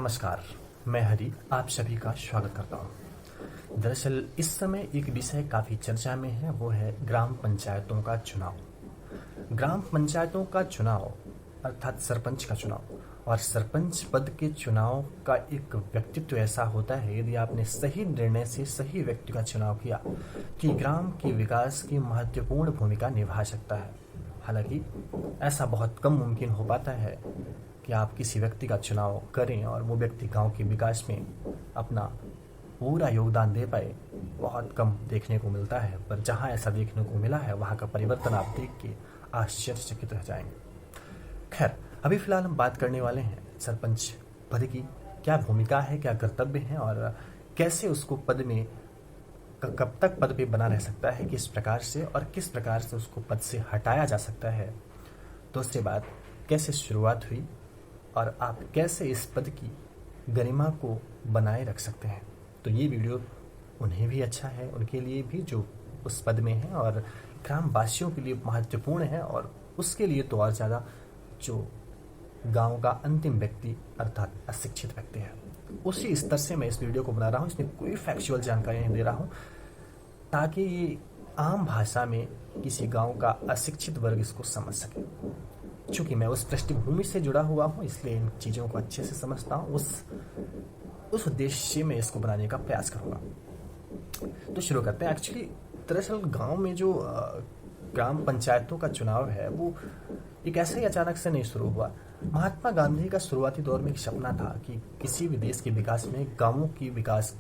नमस्कार, मैं हरि आप सभी का स्वागत करता हूँ। दरअसल इस समय एक विषय काफ़ी चर्चा में है, वो है ग्राम पंचायतों का चुनाव। ग्राम पंचायतों का चुनाव अर्थात सरपंच का चुनाव, और सरपंच पद के चुनाव का एक व्यक्तित्व ऐसा होता है, यदि आपने सही निर्णय से सही व्यक्ति का चुनाव किया कि ग्राम के विकास की महत्वपूर्ण भूमिका निभा सकता है। हालांकि ऐसा बहुत कम मुमकिन हो पाता है कि आप किसी व्यक्ति का चुनाव करें और वो व्यक्ति गांव के विकास में अपना पूरा योगदान दे पाए। बहुत कम देखने को मिलता है, पर जहां ऐसा देखने को मिला है वहां का परिवर्तन आप देख के आश्चर्यचकित रह जाएंगे। खैर, अभी फिलहाल हम बात करने वाले हैं सरपंच पद की। क्या भूमिका है, क्या कर्तव्य है और कैसे उसको पद में कब तक पद पे बना रह सकता है, किस प्रकार से और किस प्रकार से उसको पद से हटाया जा सकता है। दूसरी बात, कैसे शुरुआत हुई और आप कैसे इस पद की गरिमा को बनाए रख सकते हैं। तो ये वीडियो उन्हें भी अच्छा है, उनके लिए भी जो उस पद में है, और ग्रामवासियों के लिए महत्वपूर्ण है, और उसके लिए तो और ज़्यादा जो गांव का अंतिम व्यक्ति अर्थात अशिक्षित व्यक्ति है। उसी स्तर से मैं इस वीडियो को बना रहा हूँ। इसमें कोई फैक्चुअल जानकारी नहीं दे रहा हूँ, ताकि ये आम भाषा में किसी गांव का अशिक्षित वर्ग इसको समझ सके। चूंकि मैं उस पृष्ठभूमि से जुड़ा हुआ हूँ, इसलिए इन चीज़ों को अच्छे से समझता हूँ। उस उद्देश्य से मैं इसको बनाने का प्रयास करूँगा। तो शुरू करते हैं। एक्चुअली दरअसल गांव में जो ग्राम पंचायतों का चुनाव है, वो एक ऐसे ही अचानक से नहीं शुरू हुआ। महात्मा गांधी का शुरुआती दौर में एक सपना था कि किसी भी देश के विकास में गांवों की विकास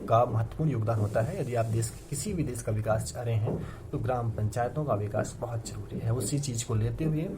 का महत्वपूर्ण योगदान होता है। यदि आप किसी भी देश का विकास चाह रहे हैं तो ग्राम पंचायतों का विकास बहुत जरूरी है। उसी चीज को लेते हुए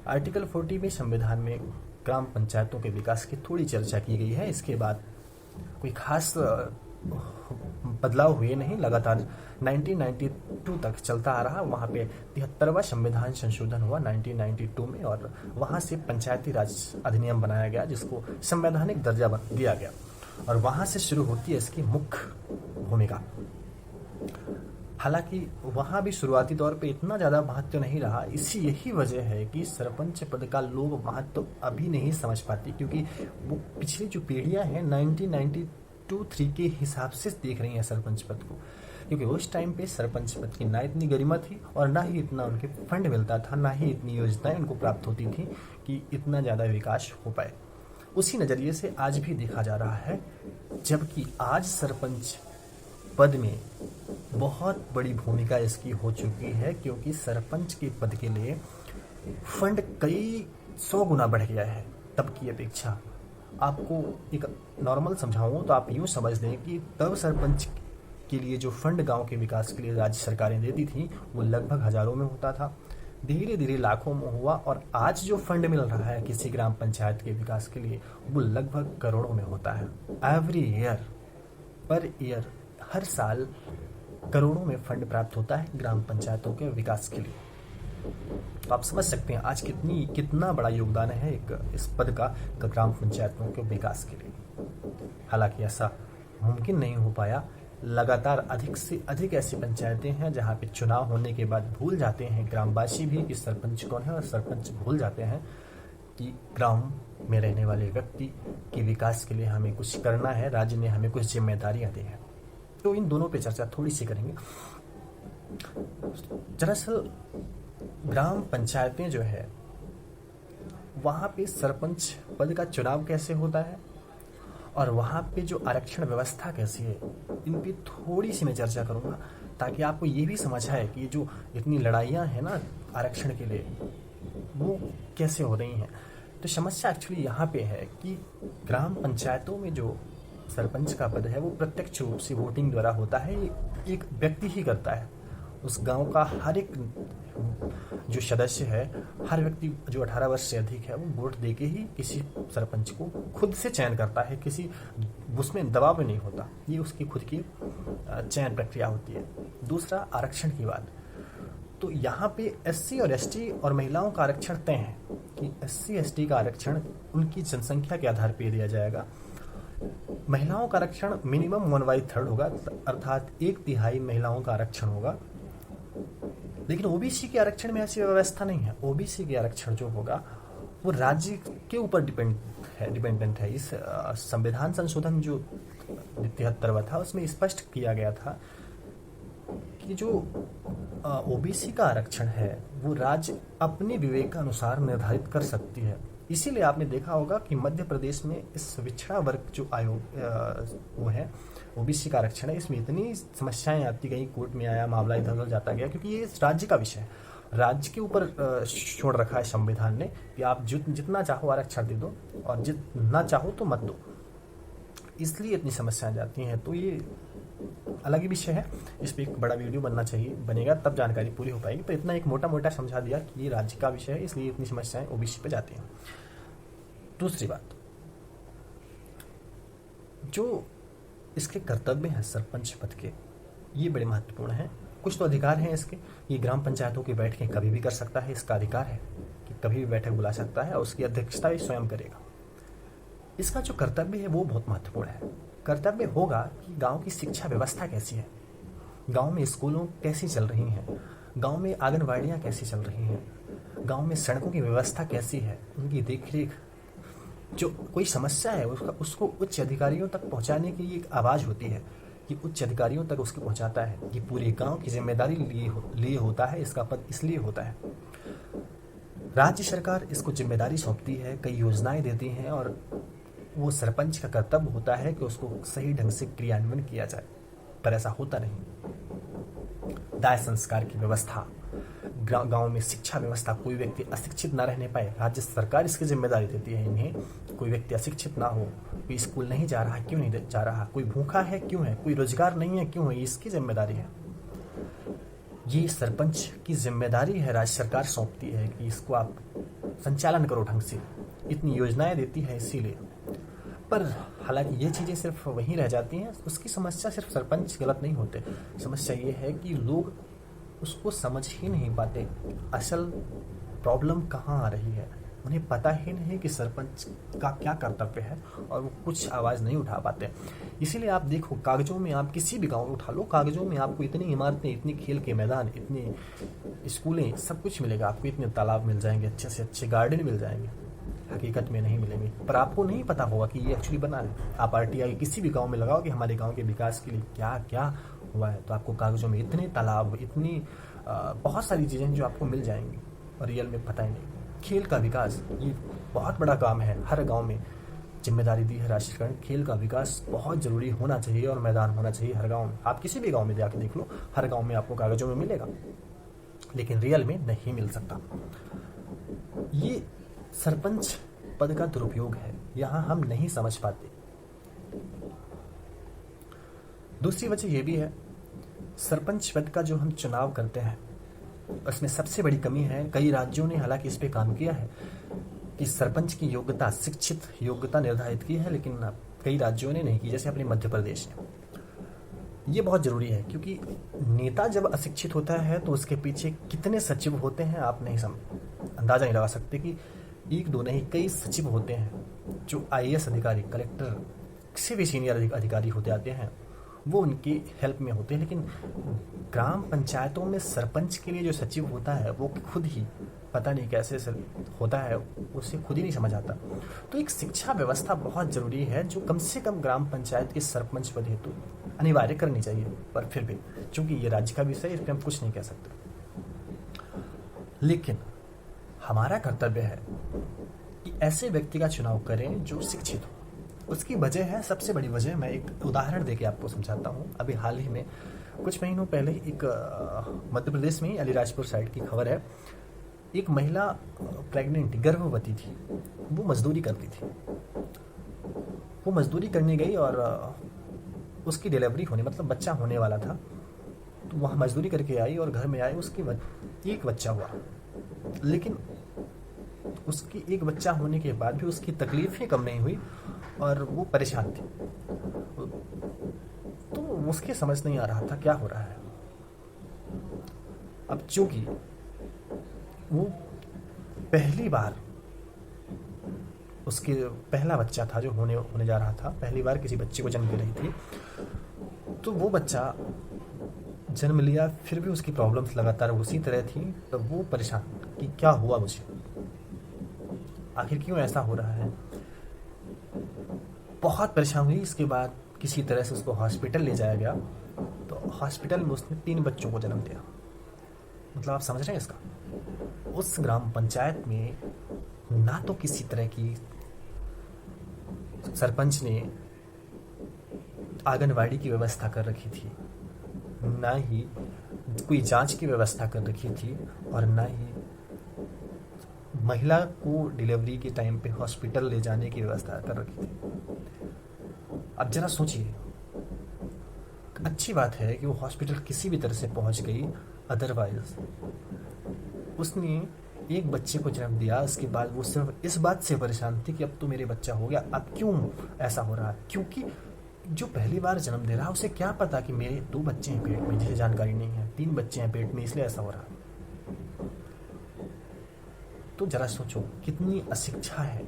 आर्टिकल 40 में संविधान में ग्राम पंचायतों के विकास की थोड़ी चर्चा की गई है। इसके बाद कोई खास बदलाव हुए नहीं, लगातार 1992 तक चलता आ रहा। वहाँ पे 73वां संविधान संशोधन हुआ 1992 में, और वहाँ से पंचायती राज अधिनियम बनाया गया, जिसको संवैधानिक दर्जा दिया गया, और वहाँ से शुरू होती है इसकी मुख्य भूमिका। हालांकि वहाँ भी शुरुआती दौर पे इतना ज़्यादा महत्व नहीं रहा। यही वजह है कि सरपंच पद का लोग महत्व अभी नहीं समझ पाते, क्योंकि वो पिछली जो पीढ़ियाँ हैं 1992-3 के हिसाब से देख रही हैं सरपंच पद को, क्योंकि उस टाइम पे सरपंच पद की ना इतनी गरिमा थी और ना ही इतना उनके फंड मिलता था, ना ही इतनी योजनाएं उनको प्राप्त होती थी कि इतना ज़्यादा विकास हो पाए। उसी नज़रिए से आज भी देखा जा रहा है, जबकि आज सरपंच पद में बहुत बड़ी भूमिका इसकी हो चुकी है, क्योंकि सरपंच के पद के लिए फंड कई 100 गुना बढ़ गया है तब की अपेक्षा। आपको एक नॉर्मल समझाऊं तो आप यूं समझ लें कि तब सरपंच के लिए जो फंड गांव के विकास के लिए राज्य सरकारें देती थी, वो लगभग हजारों में होता था, धीरे धीरे लाखों में हुआ, और आज जो फंड मिल रहा है किसी ग्राम पंचायत के विकास के लिए, वो लगभग करोड़ों में होता है। एवरी ईयर, पर ईयर, हर साल करोड़ों में फंड प्राप्त होता है ग्राम पंचायतों के विकास के लिए। तो आप समझ सकते हैं आज कितना बड़ा योगदान है इस पद का ग्राम पंचायतों के विकास के लिए। हालांकि ऐसा मुमकिन नहीं हो पाया। लगातार अधिक से अधिक ऐसी पंचायतें हैं जहां पे चुनाव होने के बाद भूल जाते हैं ग्रामवासी भी कि सरपंच कौन है, और सरपंच भूल जाते हैं कि ग्राम में रहने वाले व्यक्ति के विकास के लिए हमें कुछ करना है, राज्य ने हमें कुछ जिम्मेदारियां दी हैं। तो इन दोनों पे चर्चा थोड़ी सी करेंगे। दरअसल ग्राम पंचायतें जो है, वहां पे सरपंच पद का चुनाव कैसे होता है और वहां पे जो आरक्षण व्यवस्था कैसी है, इन पे थोड़ी सी मैं चर्चा करूंगा, ताकि आपको ये भी समझ आए कि जो इतनी लड़ाइयाँ हैं ना आरक्षण के लिए, वो कैसे हो रही हैं। तो समस्या एक्चुअली यहाँ पे है कि ग्राम पंचायतों में जो सरपंच का पद है, वो प्रत्यक्ष रूप से वोटिंग द्वारा होता है। एक व्यक्ति ही करता है। उस गांव का हर एक जो सदस्य है, हर व्यक्ति जो 18 वर्ष से अधिक है, वो वोट देके ही किसी सरपंच को खुद से चयन करता है। किसी उसमें दबाव में नहीं होता, ये उसकी खुद की चयन प्रक्रिया होती है। दूसरा, आरक्षण की बात, तो यहाँ पे SC और ST और महिलाओं का आरक्षण तय है कि SC ST का आरक्षण उनकी जनसंख्या के आधार पर दिया जाएगा। महिलाओं का आरक्षण मिनिमम 1/3 होगा, अर्थात 1/3 महिलाओं का आरक्षण होगा। लेकिन ओबीसी के आरक्षण में ऐसी व्यवस्था नहीं है। ओबीसी के आरक्षण जो होगा वो राज्य के ऊपर डिपेंडेंट है। इस संविधान संशोधन जो 73वां था उसमें स्पष्ट किया गया था कि जो ओबीसी का आरक्षण है वो राज्य अपने विवेक अनुसार निर्धारित कर सकती है। इसीलिए आपने देखा होगा कि मध्य प्रदेश में इस पिछड़ा वर्ग जो आयोग वो है ओबीसी का आरक्षण है, इसमें इतनी समस्याएं आती गई, कोर्ट में आया, मामला इधर उधर जाता गया, क्योंकि ये राज्य का विषय है। राज्य के ऊपर छोड़ रखा है संविधान ने कि आप जितना चाहो आरक्षण दे दो और जितना चाहो तो मत दो, इसलिए इतनी समस्याएं जाती हैं। तो ये अलग ही विषय है, इस पर एक बड़ा वीडियो बनेगा तब जानकारी पूरी हो पाएगी, पर इतना एक मोटा मोटा समझा दिया कि ये राज्य का विषय है, इसलिए इतनी समस्याएं ओबीसी पे जाती हैं। दूसरी बात, जो इसके कर्तव्य हैं सरपंच पद के, ये बड़े महत्वपूर्ण हैं। कुछ तो अधिकार हैं इसके, ये ग्राम पंचायतों की बैठकें कभी भी कर सकता है, इसका अधिकार है कि कभी भी बैठक बुला सकता है और उसकी अध्यक्षता भी स्वयं करेगा। इसका जो कर्तव्य है वो बहुत महत्वपूर्ण है। कर्तव्य होगा कि गांव की शिक्षा व्यवस्था कैसी है, गांव में स्कूलों कैसी चल रही हैं, गांव में आंगनवाड़ियाँ कैसी चल रही हैं, गांव में सड़कों की व्यवस्था कैसी है, उनकी देखरेख। जो कोई समस्या है उसको उच्च अधिकारियों तक पहुंचाने की एक आवाज़ होती है कि उच्च अधिकारियों तक उसको पहुंचाता है। ये पूरे गांव की जिम्मेदारी लिए होता है, इसका पद इसलिए होता है। राज्य सरकार इसको जिम्मेदारी सौंपती है, कई योजनाएं देती हैं और वो सरपंच का कर्तव्य होता है कि उसको सही ढंग से क्रियान्वयन किया जाए, पर ऐसा होता नहीं। दाय संस्कार की व्यवस्था, गांव में शिक्षा व्यवस्था, कोई व्यक्ति अशिक्षित ना रहने पाए, राज्य सरकार इसकी जिम्मेदारी देती है इन्हें। कोई व्यक्ति अशिक्षित ना हो, कोई स्कूल नहीं जा रहा, क्यों नहीं जा रहा, कोई भूखा है क्यों है, कोई रोजगार नहीं है क्यों है, इसकी जिम्मेदारी है। ये सरपंच की जिम्मेदारी है, राज्य सरकार सौंपती है कि इसको आप संचालन करो ढंग से, इतनी योजनाएं देती है इसीलिए। पर हालांकि ये चीज़ें सिर्फ वहीं रह जाती हैं, उसकी समस्या सिर्फ सरपंच गलत नहीं होते, समस्या ये है कि लोग उसको समझ ही नहीं पाते असल प्रॉब्लम कहाँ आ रही है। उन्हें पता ही नहीं कि सरपंच का क्या कर्तव्य है और वो कुछ आवाज़ नहीं उठा पाते। इसीलिए आप देखो, कागजों में आप किसी भी गांव में उठा लो, कागजों में आपको इतनी इमारतें, इतनी खेल के मैदान, इतनी स्कूलें, सब कुछ मिलेगा आपको, इतने तालाब मिल जाएंगे, अच्छे से अच्छे गार्डन मिल जाएंगे, हकीकत में नहीं मिलेंगे। पर आपको नहीं पता होगा कि ये एक्चुअली बना है। आप आरटीआई किसी भी गांव में लगाओ कि हमारे गांव के विकास के लिए क्या क्या हुआ है, तो आपको कागजों में इतने तालाब, इतनी बहुत सारी चीज़ें जो आपको मिल जाएंगी और रियल में पता ही नहीं। खेल का विकास ये बहुत बड़ा काम है, हर गांव में जिम्मेदारी दी है राज्य सरकार ने। खेल का विकास बहुत ज़रूरी होना चाहिए और मैदान होना चाहिए हर गांव में। आप किसी भी गांव में जाके देख लो, हर गांव में आपको कागजों में मिलेगा, लेकिन रियल में नहीं मिल सकता। ये सरपंच पद का दुरुपयोग है, यहाँ हम नहीं समझ पाते। दूसरी वजह यह भी है, सरपंच पद का जो हम चुनाव करते हैं उसमें सबसे बड़ी कमी है, कई राज्यों ने हालांकि इस पे काम किया है कि सरपंच की योग्यता, शिक्षित योग्यता निर्धारित की है, लेकिन कई राज्यों ने नहीं की, जैसे अपने मध्य प्रदेश ने। ये बहुत ज़रूरी है क्योंकि नेता जब अशिक्षित होता है तो उसके पीछे कितने सचिव होते हैं आप नहीं अंदाज़ा नहीं लगा सकते कि एक दो नहीं कई सचिव होते हैं जो आईएएस अधिकारी, कलेक्टर, किसी भी सीनियर अधिकारी होते आते हैं, वो उनकी हेल्प में होते हैं। लेकिन ग्राम पंचायतों में सरपंच के लिए जो सचिव होता है वो खुद ही पता नहीं कैसे होता है, उसे खुद ही नहीं समझ आता। तो एक शिक्षा व्यवस्था बहुत ज़रूरी है जो कम से कम ग्राम पंचायत के सरपंच पद हेतु अनिवार्य करनी चाहिए। पर फिर भी चूंकि ये राज्य का विषय है, इस पर हम कुछ नहीं कह सकते। लेकिन हमारा कर्तव्य है कि ऐसे व्यक्ति का चुनाव करें जो शिक्षित हो। उसकी वजह है, सबसे बड़ी वजह, मैं एक उदाहरण देके आपको समझाता हूँ। अभी हाल ही में कुछ महीनों पहले एक मध्य प्रदेश में अलीराजपुर साइड की खबर है। एक महिला प्रेग्नेंट, गर्भवती थी, वो मजदूरी करती थी। वो मजदूरी करने गई और उसकी डिलीवरी होने, मतलब बच्चा होने वाला था, तो वहाँ मजदूरी करके आई और घर में आई, उसकी एक बच्चा हुआ। लेकिन उसकी एक बच्चा होने के बाद भी उसकी तकलीफें कम नहीं हुई और वो परेशान थी। तो उसके समझ नहीं आ रहा था क्या हो रहा है। अब चूंकि वो पहली बार, उसके पहला बच्चा था जो होने जा रहा था, पहली बार किसी बच्चे को जन्म दे रही थी, तो वो बच्चा जन्म लिया, फिर भी उसकी प्रॉब्लम्स लगातार उसी तरह थी। तो वो परेशान कि क्या हुआ मुझे। आखिर क्यों ऐसा हो रहा है। बहुत परेशान हुई। इसके बाद किसी तरह से उसको हॉस्पिटल ले जाया गया, तो हॉस्पिटल में उसने 3 बच्चों को जन्म दिया। मतलब आप समझ रहे हैं इसका। उस ग्राम पंचायत में ना तो किसी तरह की सरपंच ने आंगनवाड़ी की व्यवस्था कर रखी थी, ना ही कोई जांच की व्यवस्था कर रखी थी, और ना ही महिला को डिलीवरी के टाइम पे हॉस्पिटल ले जाने की व्यवस्था कर रखी थी। अब जरा सोचिए, अच्छी बात है कि वो हॉस्पिटल किसी भी तरह से पहुंच गई, अदरवाइज उसने एक बच्चे को जन्म दिया। उसके बाद वो सिर्फ इस बात से परेशान थी कि अब तो मेरे बच्चा हो गया, अब क्यों ऐसा हो रहा है। क्योंकि जो पहली बार जन्म दे रहा है उसे क्या पता कि मेरे 2 बच्चे हैं पेट में, जिसे जानकारी नहीं है, 3 बच्चे हैं पेट में, इसलिए ऐसा हो रहा है। तो जरा सोचो कितनी अशिक्षा है।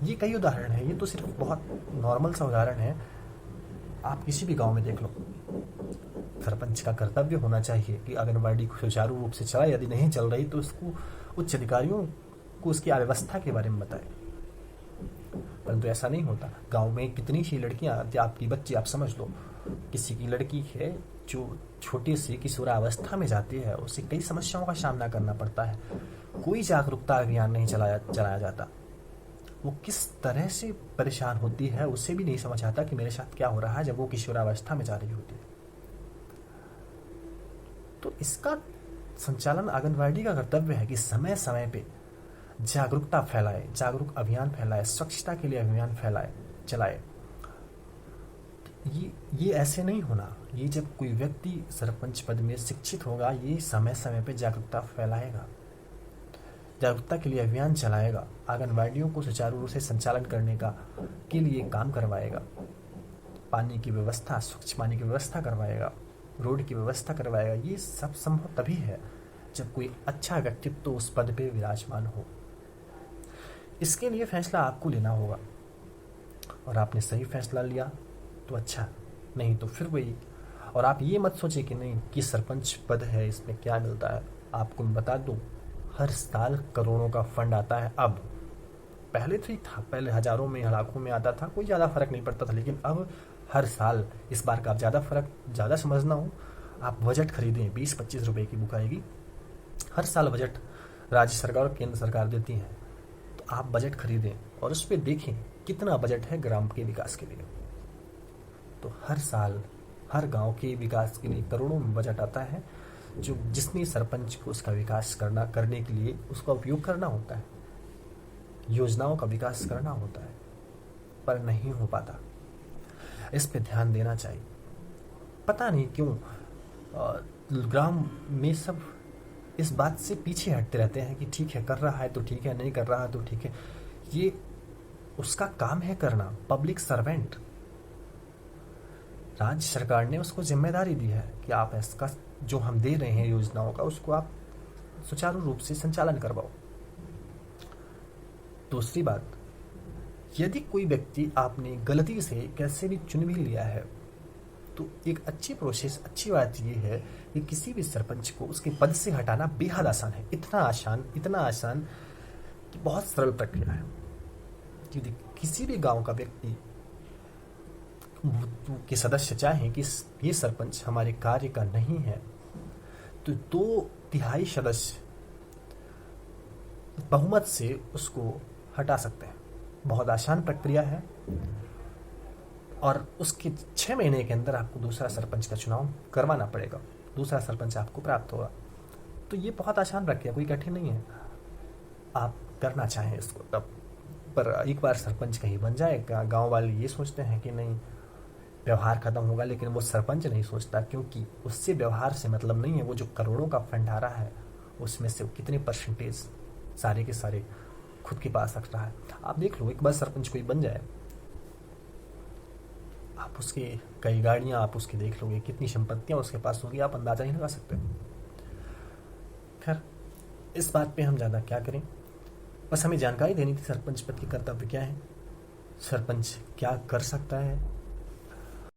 ये कई उदाहरण है, ये तो सिर्फ बहुत नॉर्मल सा उदाहरण है। आप किसी भी गांव में देख लो, सरपंच का कर्तव्य होना चाहिए कि आंगनबाड़ी को सुचारू रूप से चलाए, यदि नहीं चल रही तो उसको उच्च अधिकारियों को उसकी अव्यवस्था के बारे में बताए। परंतु ऐसा नहीं होता। गांव में कितनी सी लड़कियां, आपकी बच्ची, आप समझ लो किसी की लड़की है जो छोटी सी किशोरावस्था में जाती है, उसे कई समस्याओं का सामना करना पड़ता है। कोई जागरूकता अभियान नहीं चलाया जाता। वो किस तरह से परेशान होती है उसे भी नहीं समझ आता कि मेरे साथ क्या हो रहा है, जब वो किशोरावस्था में जा रही होती है। तो इसका संचालन आंगनवाड़ी का कर्तव्य है कि समय समय पे जागरूकता फैलाए, जागरूक अभियान फैलाए, स्वच्छता के लिए अभियान फैलाए, चलाए। ये ऐसे नहीं होना। ये जब कोई व्यक्ति सरपंच पद में शिक्षित होगा, ये समय समय पे जागरूकता फैलाएगा, जागरूकता के लिए अभियान चलाएगा, आंगनवाड़ियों को सुचारू रूप से संचालन करने का के लिए काम करवाएगा, पानी की व्यवस्था, स्वच्छ पानी की व्यवस्था करवाएगा, रोड की व्यवस्था करवाएगा। ये सब संभव तभी है जब कोई अच्छा व्यक्तित्व तो उस पद पे विराजमान हो। इसके लिए फैसला आपको लेना होगा, और आपने सही फैसला लिया तो अच्छा, नहीं तो फिर वही। और आप ये मत सोचिए कि नहीं कि सरपंच पद है इसमें क्या मिलता है। आपको मैं बता दूं, हर साल करोड़ों का फंड आता है। अब पहले तो ही था, पहले हजारों में लाखों में आता था, कोई ज़्यादा फर्क नहीं पड़ता था, लेकिन अब हर साल, इस बार का आप ज़्यादा समझना हो, आप बजट खरीदें, 20-25 रुपए की बुक आएगी। हर साल बजट राज्य सरकार और केंद्र सरकार देती हैं, तो आप बजट खरीदें और उस पर देखें कितना बजट है ग्राम के विकास के लिए। तो हर साल हर गांव के विकास के लिए करोड़ों में बजट आता है, जो जिसमें सरपंच को उसका विकास करने के लिए उसका उपयोग करना होता है, योजनाओं का विकास करना होता है, पर नहीं हो पाता। इस पे ध्यान देना चाहिए। पता नहीं क्यों ग्राम में सब इस बात से पीछे हटते रहते हैं कि ठीक है, कर रहा है तो ठीक है, नहीं कर रहा है तो ठीक है। ये उसका काम है करना, पब्लिक सर्वेंट। राज्य सरकार ने उसको जिम्मेदारी दी है कि आप इसका जो हम दे रहे हैं योजनाओं का, उसको आप सुचारू रूप से संचालन करवाओ। दूसरी बात, यदि कोई व्यक्ति आपने गलती से कैसे भी चुन भी लिया है, तो एक अच्छी प्रोसेस, अच्छी बात यह है कि किसी भी सरपंच को उसके पद से हटाना बेहद आसान है। इतना आसान कि बहुत सरल प्रक्रिया है। यदि किसी भी गांव का व्यक्ति के सदस्य चाहें कि ये सरपंच हमारे कार्य का नहीं है, तो 2/3 सदस्य बहुमत से उसको हटा सकते हैं। बहुत आसान प्रक्रिया है, और उसके 6 महीने के अंदर आपको दूसरा सरपंच का चुनाव करवाना पड़ेगा, दूसरा सरपंच आपको प्राप्त होगा। तो ये बहुत आसान प्रक्रिया, कोई कठिन नहीं है। आप करना चाहें इसको तब, पर एक बार सरपंच कहीं बन जाए, गांव वाले ये सोचते हैं कि नहीं व्यवहार खत्म होगा, लेकिन वो सरपंच नहीं सोचता, क्योंकि उससे व्यवहार से मतलब नहीं है। वो जो करोड़ों का फंड आ रहा है उसमें से वो कितने परसेंटेज सारे के सारे खुद के पास रख रहा है। आप देख लो, एक बार सरपंच कोई बन जाए, आप उसके कई गाड़ियां आप उसकी देख लोगे, कितनी संपत्तियां उसके पास होगी, आप अंदाजा नहीं लगा सकते। खैर, इस बात पे हम ज़्यादा क्या करें, बस हमें जानकारी देनी थी सरपंच पद के कर्तव्य क्या है, सरपंच क्या कर सकता है,